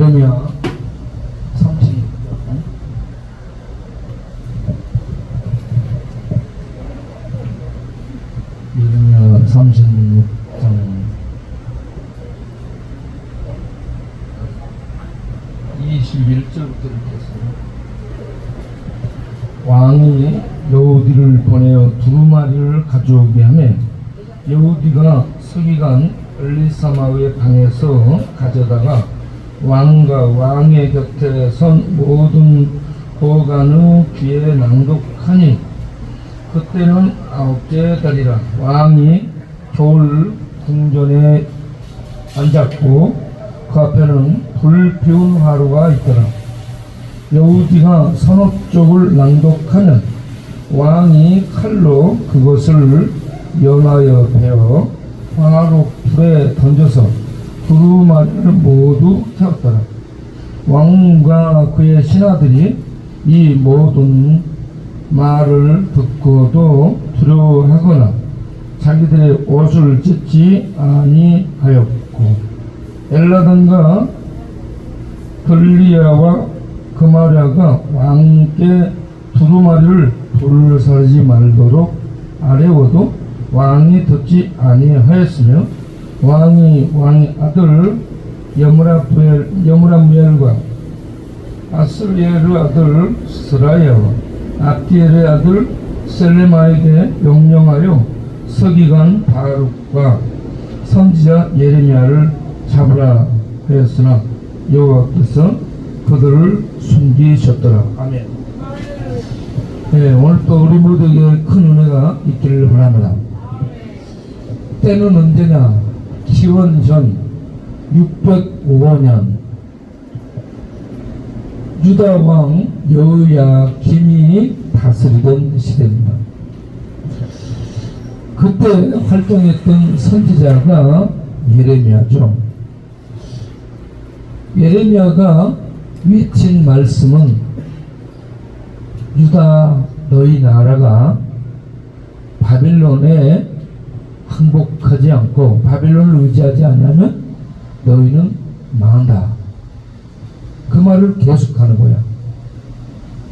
예레미야 36장 예레미야 36장 21절부터 읽겠습니다. 왕이 여우디를 보내어 두루마리를 가져오게 하매 여우디가 서기관 엘리사마의 방에서 가져다가 왕과 왕의 곁에 선 모든 보관의 귀에 낭독하니 그때는 9째 달이라. 왕이 겨울 궁전에 앉았고 그 앞에는 불 피운 화로가 있더라. 여우디가 서너 쪽을 낭독하면 왕이 칼로 그것을 연하여 베어 화로 불에 던져서 두루마리를 모두 태웠더라. 왕과 그의 신하들이 이 모든 말을 듣고도 두려워하거나 자기들의 옷을 찢지 아니하였고 엘라단과 들리야와 그마랴가 왕께 두루마리를 불살지 말도록 아뢰어도 왕이 듣지 아니하였으며 왕의 아들 여무람무엘과 아스리엘의 아들 스라야와 압디엘의 아들 셀레마에게 명령하여 서기관 바룩과 선지자 예레미야를 잡으라 하였으나 여호와께서 그들을 숨기셨더라. 아멘. 네, 오늘 또 우리 모두에게 큰 은혜가 있기를 바랍니다. 때는 언제냐? 기원전 605년 유다 왕 여호야김이 다스리던 시대입니다. 그때 활동했던 선지자가 예레미야죠. 예레미야가 외친 말씀은 유다 너희 나라가 바빌론에 항복하지 않고 바빌론을 의지하지 않으면 너희는 망한다. 그 말을 계속하는 거야.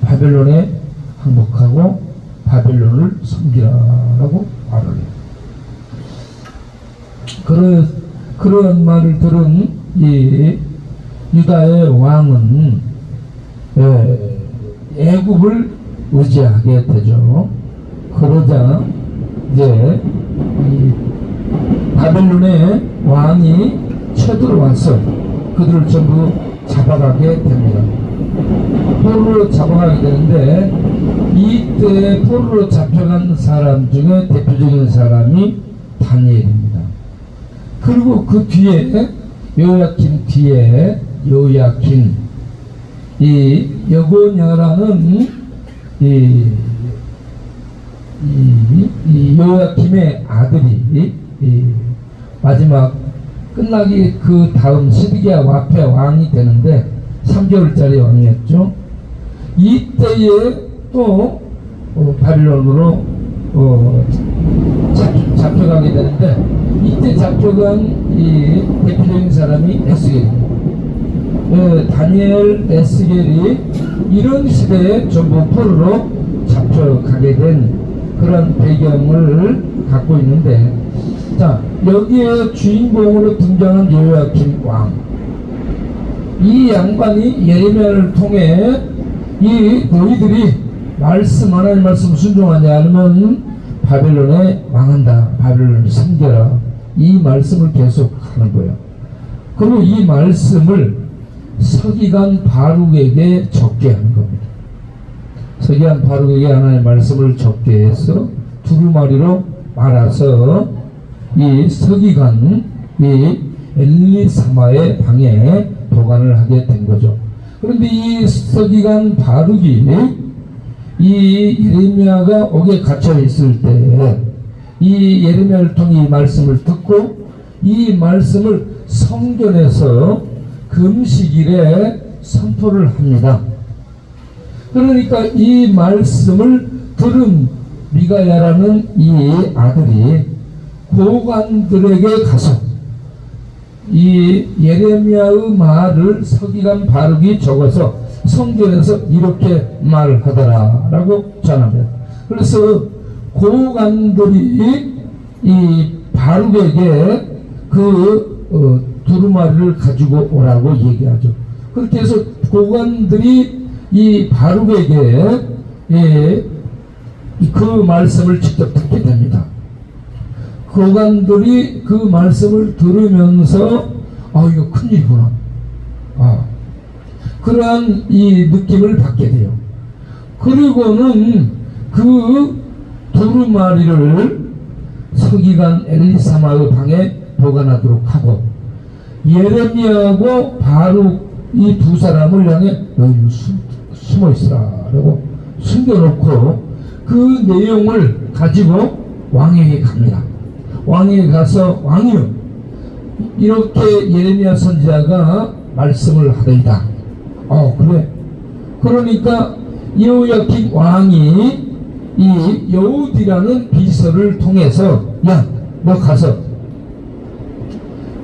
바빌론에 항복하고 바빌론을 섬기라라고 말을 해요. 그런 말을 들은 이 유다의 왕은 애굽을 의지하게 되죠. 그러자 이제 이 바벨론의 왕이 쳐들어와서 그들을 전부 잡아가게 됩니다. 포로로 잡아가게 되는데 이때 포로로 잡혀간 사람 중에 대표적인 사람이 다니엘입니다. 그리고 그 뒤에 여호야김 뒤에 여호야긴 이 여고냐라는 이 여호야김의 아들이 마지막 끝나기 그 다음 시드기야 와페 왕이 되는데 3개월짜리 왕이었죠. 이때에 또 바빌론으로 잡혀가게 되는데 이때 잡혀간 이 대표적인 사람이 에스겔입니다. 다니엘, 에스겔이 이런 시대에 전부 포로로 잡혀가게 된 그런 배경을 갖고 있는데, 자 여기에 주인공으로 등장한 여호야김 왕, 이 양반이 예레미야를 통해 이 너희들이 하나님 말씀 순종하지 않으면 바벨론에 망한다, 바벨론을 섬겨라, 이 말씀을 계속 하는 거예요. 그리고 이 말씀을 서기관 바룩에게 적게 하는 겁니다. 서기관 바룩에게 하나님의 말씀을 적게 해서 두루마리로 말아서 이 서기관 이 엘리사마의 방에 보관을 하게 된 거죠. 그런데 이 서기관 바룩이 이 예레미야가 옥에 갇혀 있을 때 이 예레미야를 통해 이 말씀을 듣고 이 말씀을 성전에서 금식일에 선포를 합니다. 그러니까 이 말씀을 들은 미가야라는 이 아들이 고관들에게 가서 이 예레미야의 말을 서기관 바룩이 적어서 성전에서 이렇게 말하더라라고 전합니다. 그래서 고관들이 이 바룩에게 그 두루마리를 가지고 오라고 얘기하죠. 그렇게 해서 고관들이 이 바룩에게 그 말씀을 직접 듣게 됩니다. 고관들이 그 말씀을 들으면서 이거 큰일이구나, 그러한 이 느낌을 받게 돼요. 그리고는 그 두루마리를 서기관 엘리사마의 방에 보관하도록 하고, 예레미야하고 바룩 이 두 사람을 향해 너희 숨어 있으라라고 숨겨놓고 그 내용을 가지고 왕에게 갑니다. 왕에게 가서, 왕이요, 이렇게 예레미야 선지자가 말씀을 하더이다. 그래. 그러니까 여호야kim 왕이 이 여우디라는 비서를 통해서, 야, 너 가서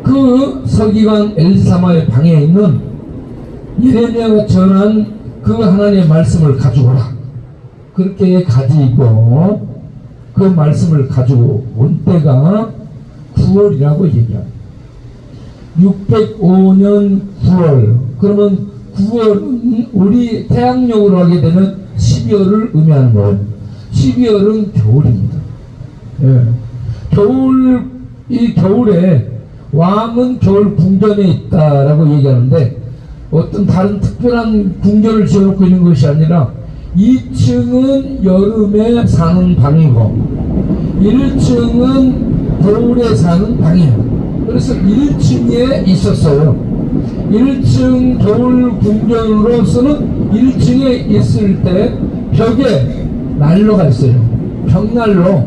그 서기관 엘리사마의 방에 있는 예레미야가 전한 그 하나님의 말씀을 가져오라. 그렇게 가지고 그 말씀을 가지고 온 때가 9월이라고 얘기합니다. 605년 9월. 그러면 9월은 우리 태양력으로 하게 되면 12월을 의미하는 거예요. 12월은 겨울입니다. 이 겨울에 왕은 겨울 궁전에 있다라고 얘기하는데, 어떤 다른 특별한 궁전을 지어놓고 있는 것이 아니라 2층은 여름에 사는 방이고 1층은 겨울에 사는 방이에요. 그래서 1층에 있었어요. 1층 겨울 궁전으로서는 1층에 있을 때 벽에 난로가 있어요. 벽난로,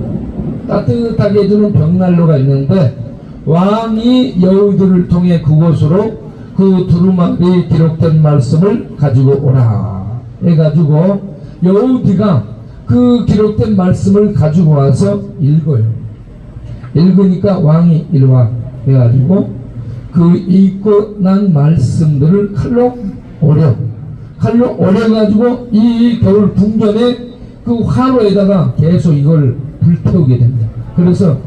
따뜻하게 해주는 벽난로가 있는데, 왕이 여우들을 통해 그곳으로 그 두루마리에 기록된 말씀을 가지고 오라 해가지고 여우디가 그 기록된 말씀을 가지고 와서 읽어요. 읽으니까 왕이 일와 해가지고 그 읽고 난 말씀들을 칼로 오려가지고 이 겨울 궁전에 그 화로에다가 계속 이걸 불태우게 됩니다. 그래서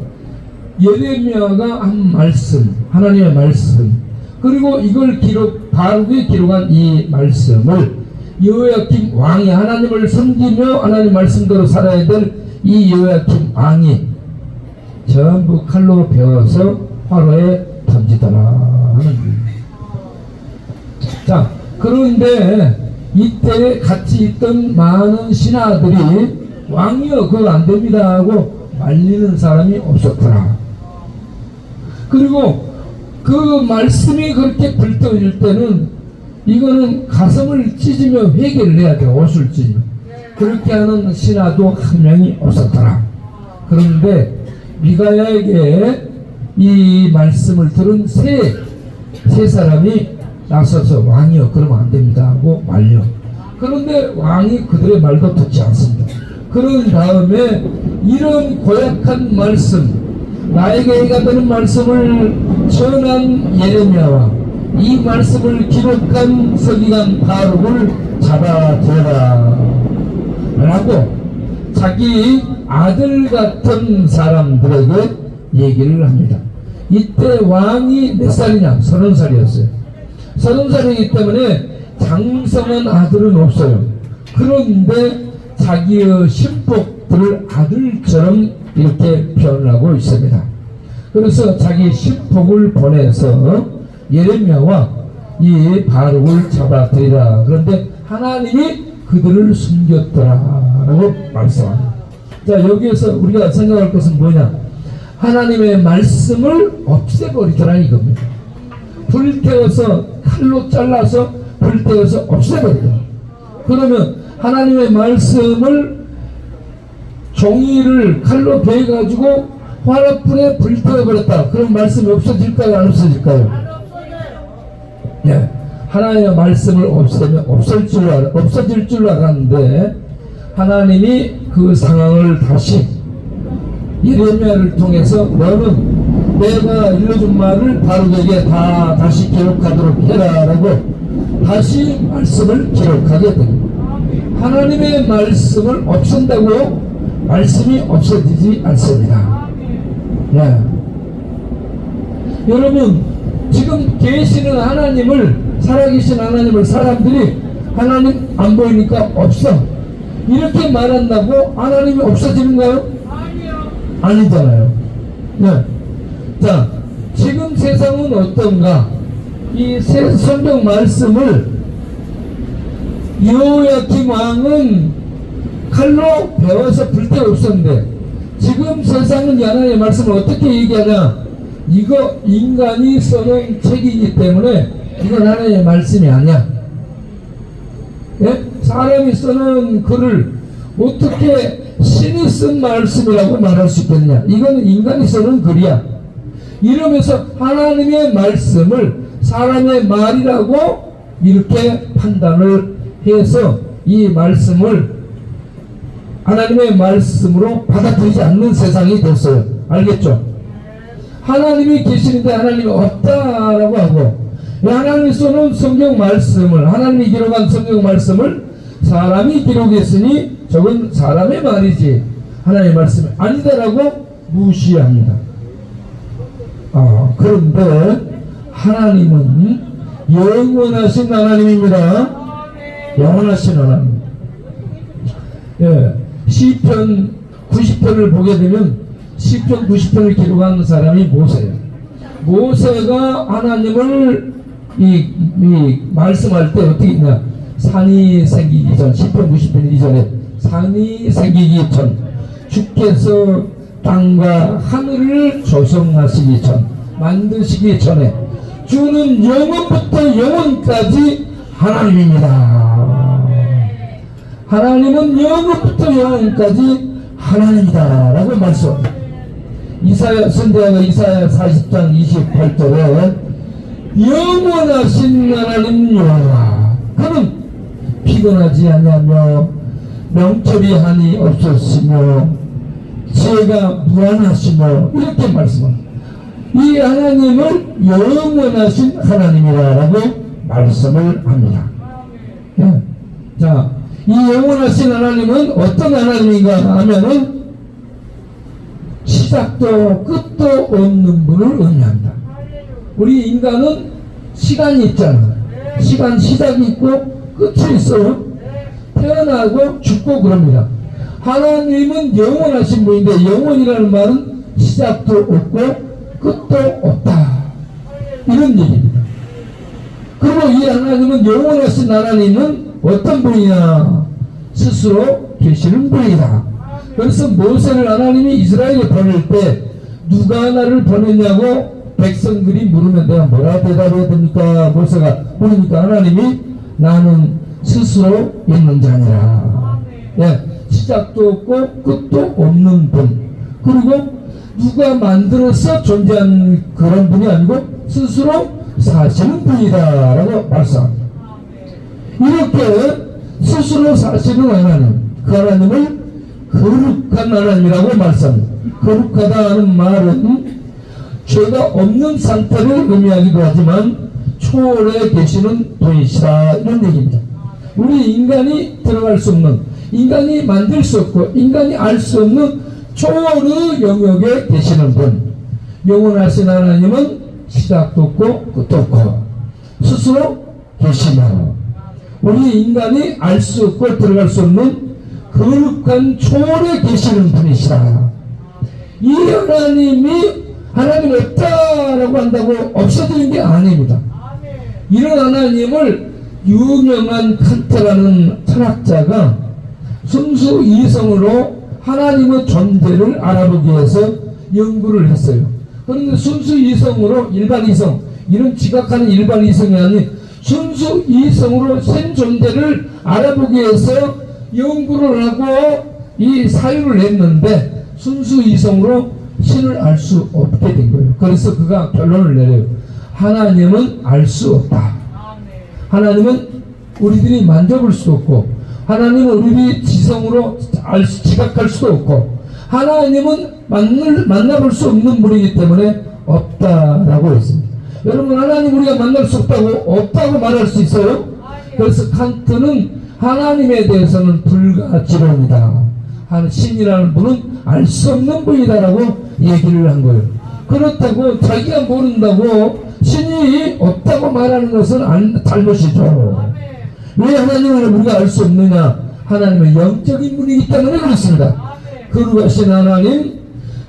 예레미야가 한 말씀, 하나님의 말씀, 그리고 이걸 바룩이 기록한 이 말씀을 여호야kim 왕이, 하나님을 섬기며 하나님 말씀대로 살아야 될 이 여호야kim 왕이 전부 칼로 베어서 화로에 던지더라 하는 거예요. 자, 그런데 이때 같이 있던 많은 신하들이 왕이여 그거 안 됩니다 하고 말리는 사람이 없었더라. 그리고 그 말씀이 그렇게 불떠질 때는 이거는 가슴을 찢으며 회개를 해야 돼요. 옷을 찢으며. 그렇게 하는 신하도 한 명이 없었더라. 그런데 미가야에게 이 말씀을 들은 세 사람이 나서서 왕이여 그러면 안 됩니다 하고 말려. 그런데 왕이 그들의 말도 듣지 않습니다. 그런 다음에 이런 고약한 말씀, 나에게 해가 되는 말씀을 전한 예레미야와 이 말씀을 기록한 서기관 바룩을 잡아들여라 라고 자기 아들 같은 사람들에게 얘기를 합니다. 이때 왕이 몇 살이냐? 30살이었어요. 30살이기 때문에 장성한 아들은 없어요. 그런데 자기의 신복들을 아들처럼 이렇게 표현하고 있습니다. 그래서 자기 신복을 보내서 예레미야와 이 바룩을 잡아들이라. 그런데 하나님이 그들을 숨겼더라라고 말씀합니다. 자, 여기에서 우리가 생각할 것은 뭐냐? 하나님의 말씀을 없애버리더라 이겁니다. 불태워서 칼로 잘라서 불태워서 없애버리더라. 그러면 하나님의 말씀을 종이를 칼로 베어가지고 화롯불에 불태워버렸다. 그럼 말씀이 없어질까요? 안 없어질까요? 예, 하나님의 말씀을 없애면 없어질 줄 알았는데 하나님이 그 상황을 다시 예레미야를 통해서 너는 내가 일러준 말을 바르게 다시 기록하도록 해라라고 다시 말씀을 기록하게 됩니다. 하나님의 말씀을 없앤다고 말씀이 없어지지 않습니다. 네. 여러분, 지금 계시는 하나님을, 살아계신 하나님을 사람들이 하나님 안 보이니까 없어, 이렇게 말한다고 하나님이 없어지는가요? 아니잖아요. 네. 자, 지금 세상은 어떤가? 이 성경 말씀을 여호야kim 왕은 칼로 베어서 불태웠었는데, 지금 세상은 하나님의 말씀을 어떻게 얘기하냐? 이거 인간이 써놓은 책이기 때문에 이건 하나님의 말씀이 아니야. 예? 사람이 써놓은 글을 어떻게 신이 쓴 말씀이라고 말할 수 있겠냐? 이건 인간이 써놓은 글이야. 이러면서 하나님의 말씀을 사람의 말이라고 이렇게 판단을 해서 이 말씀을 하나님의 말씀으로 받아들이지 않는 세상이 됐어요. 알겠죠? 하나님이 계시는데 하나님이 없다라고 하고, 하나님이 써놓은 성경 말씀을, 하나님이 기록한 성경 말씀을 사람이 기록했으니 저건 사람의 말이지 하나님의 말씀이 아니다라고 무시합니다. 그런데 하나님은 영원하신 하나님입니다. 영원하신 하나님. 예, 시편 90편을 보게 되면 시편 90편을 기록한 사람이 모세예요. 모세가 하나님을 말씀할 때 어떻게 했냐? 산이 생기기 전, 시편 90편 이전에 산이 생기기 전, 주께서 땅과 하늘을 조성하시기 전, 만드시기 전에 주는 영원부터 영원까지 하나님입니다. 하나님은 영원부터 영원까지 하나님이다 라고 말씀합니다. 이사야 선지자가 이사야 40장 28절에 영원하신 하나님 여호와, 그는 피곤하지 아니하며 명철이 한이 없었으며 지혜가 무한하시며 이렇게 말씀합니다. 이 하나님을 영원하신 하나님이라고 말씀을 합니다. 네. 자, 이 영원하신 하나님은 어떤 하나님인가 하면은 시작도 끝도 없는 분을 의미한다. 우리 인간은 시간이 있잖아. 시간 시작이 있고 끝이 있어요. 태어나고 죽고 그럽니다. 하나님은 영원하신 분인데, 영원이라는 말은 시작도 없고 끝도 없다, 이런 얘기입니다. 그리고 이 하나님은, 영원하신 하나님은 어떤 분이냐? 스스로 계시는 분이다. 그래서 모세를 하나님이 이스라엘에 보낼 때 누가 나를 보냈냐고 백성들이 물으면 내가 뭐라 대답해야 됩니까? 모세가 물으니까 하나님이 나는 스스로 있는 자니라. 예, 시작도 없고 끝도 없는 분. 그리고 누가 만들어서 존재한 그런 분이 아니고 스스로 사시는 분이다 라고 말씀합니다. 이렇게 스스로 사시는 하나님, 그 하나님을 거룩한 하나님이라고 말씀합니다. 거룩하다는 말은 죄가 없는 상태를 의미하기도 하지만 초월해 계시는 분이시다, 이런 얘기입니다. 우리 인간이 들어갈 수 없는, 인간이 만들 수 없고 인간이 알 수 없는 초월의 영역에 계시는 분. 영원하신 하나님은 시작도 없고 끝도 없고 스스로 계시며, 우리 인간이 알 수 없고 들어갈 수 없는 거룩한 초월에 계시는 분이시다. 이 하나님이 하나님 없다라고 한다고 없어지는 게 아닙니다. 이런 하나님을 유명한 칸트라는 철학자가 순수 이성으로 하나님의 존재를 알아보기 위해서 연구를 했어요. 그런데 순수 이성으로, 일반 이성, 이런 지각하는 일반 이성이 아닌 순수 이성으로 생 존재를 알아보기 위해서 연구를 하고 이 사유를 냈는데 순수 이성으로 신을 알 수 없게 된 거예요. 그래서 그가 결론을 내려요. 하나님은 알 수 없다. 하나님은 우리들이 만져볼 수 없고, 하나님은 우리들이 지성으로 지각할 수도 없고, 하나님은 만나볼 수 없는 분이기 때문에 없다라고 했습니다. 여러분, 하나님 우리가 만날 수 없다고 말할 수 있어요? 그래서 칸트는 하나님에 대해서는 불가지론이다. 신이라는 분은 알 수 없는 분이다라고 얘기를 한 거예요. 그렇다고 자기가 모른다고 신이 없다고 말하는 것은 잘못이죠. 왜 하나님을 우리가 알 수 없느냐? 하나님은 영적인 분이기 때문에 그렇습니다. 거룩하신 하나님,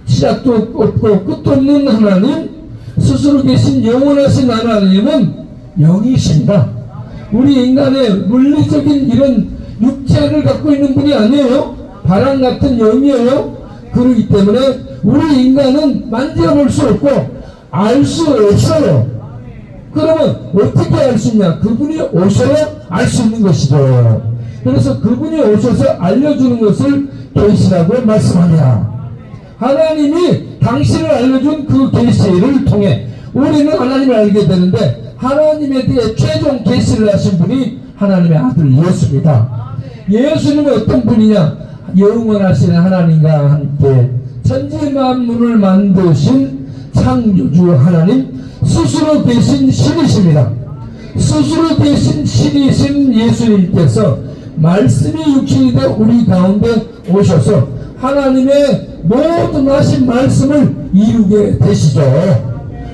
시작도 없고 끝도 없는 하나님, 스스로 계신 영원하신 하나님은 영이십니다. 우리 인간의 물리적인 이런 육체를 갖고 있는 분이 아니에요. 바람 같은 영이에요. 그렇기 때문에 우리 인간은 만져볼 수 없고 알 수 없어요. 그러면 어떻게 알 수 있냐? 그분이 오셔야 알 수 있는 것이죠. 그래서 그분이 오셔서 알려주는 것을 계시라고 말씀합니다. 하나님이 당신을 알려준 그 계시를 통해 우리는 하나님을 알게 되는데, 하나님에 대해 최종 계시를 하신 분이 하나님의 아들 예수입니다. 예수님은 어떤 분이냐? 영원하신 하나님과 함께 천지 만물을 만드신 창조주 하나님, 스스로 계신 신이십니다. 스스로 계신 신이신 예수님께서 말씀이 육신이 되어 우리 가운데 오셔서 하나님의 모든 하신 말씀을 이루게 되시죠.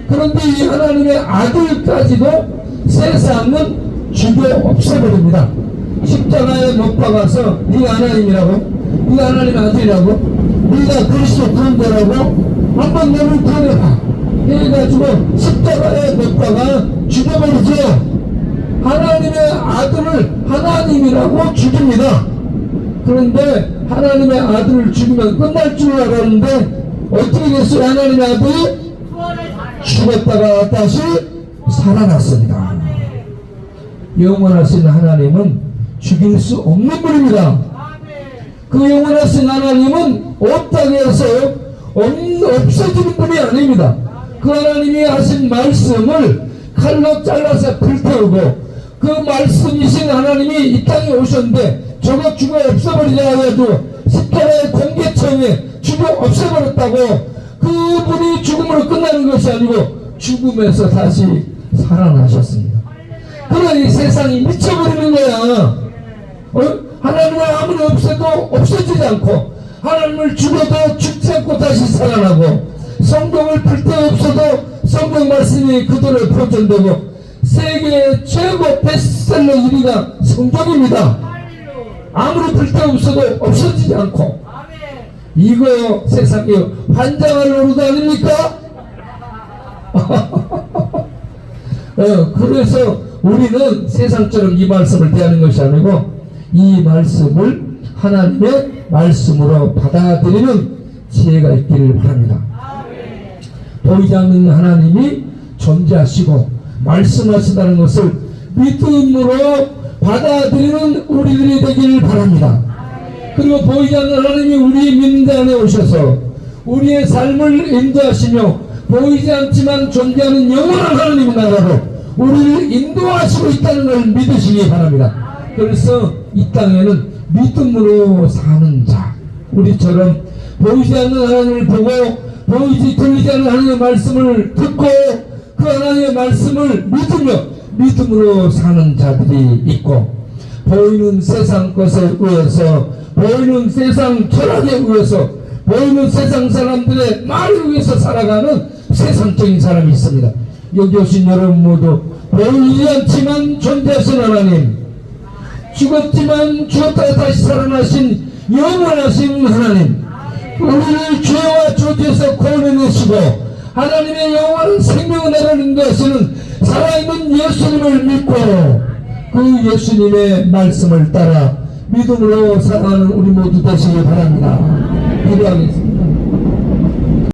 그런데 이 하나님의 아들까지도 세상은 죽여 없애버립니다. 십자가에 못 박아서 네가 하나님이라고, 네가 하나님의 아들이라고, 네가 그리스도 구원자라고 한번 너를 구원해봐 해가지고 십자가에 못 박아 죽여버리죠. 하나님의 아들을 하나님이라고 죽입니다. 그런데 하나님의 아들을 죽이면 끝날 줄 알았는데 어떻게 됐어요? 하나님의 아들이 죽었다가 다시 살아났습니다. 영원하신 하나님은 죽일 수 없는 분입니다. 그 영원하신 하나님은 없다고 해서 없어지는 분이 아닙니다. 그 하나님이 하신 말씀을 칼로 잘라서 불태우고, 그 말씀이신 하나님이 이 땅에 오셨는데 저거 죽어 없애버리자 해가지고 십자가의 공개청에 죽어 없애버렸다고 그분이 죽음으로 끝나는 것이 아니고 죽음에서 다시 살아나셨습니다. 그러니 세상이 미쳐버리는 거야. 하나님을 아무리 없애도 없어지지 않고, 하나님을 죽어도 죽지 않고 다시 살아나고, 성경을 불태워 없어도 성경 말씀이 그대로 보존되고, 세계 최고 베스트셀러 1위가 성경입니다. 아무리 불태워 없어도 없어지지 않고. 이거 세상에 환장할 노릇 아닙니까? 그래서 우리는 세상처럼 이 말씀을 대하는 것이 아니고 이 말씀을 하나님의 말씀으로 받아들이는 지혜가 있기를 바랍니다. 보이지 않는 하나님이 존재하시고 말씀하신다는 것을 믿음으로 받아들이는 우리들이 되기를 바랍니다. 그리고 보이지 않는 하나님이 우리 믿는 안에 오셔서 우리의 삶을 인도하시며 보이지 않지만 존재하는 영원한 하나님의 나라로 우리를 인도하시고 있다는 걸 믿으시기 바랍니다. 그래서 이 땅에는 믿음으로 사는 자, 우리처럼 보이지 않는 하나님을 보고 들리지 않는 하나님의 말씀을 듣고 그 하나님의 말씀을 믿음으로 사는 자들이 있고, 보이는 세상 것에 의해서, 보이는 세상 철학에 의해서, 보이는 세상 사람들의 말에 의해서 살아가는 세상적인 사람이 있습니다. 여기 오신 여러분 모두 보이지 않지만 존재하신 하나님, 죽었지만 죽었다가 다시 살아나신 영원하신 하나님, 우리를 죄와 저주에서 구원해내시고 하나님의 영원한 생명을 내려놓는 살아있는 예수님을 믿고 그 예수님의 말씀을 따라 믿음으로 살아가는 우리 모두 되시기 바랍니다. 기도하겠습니다.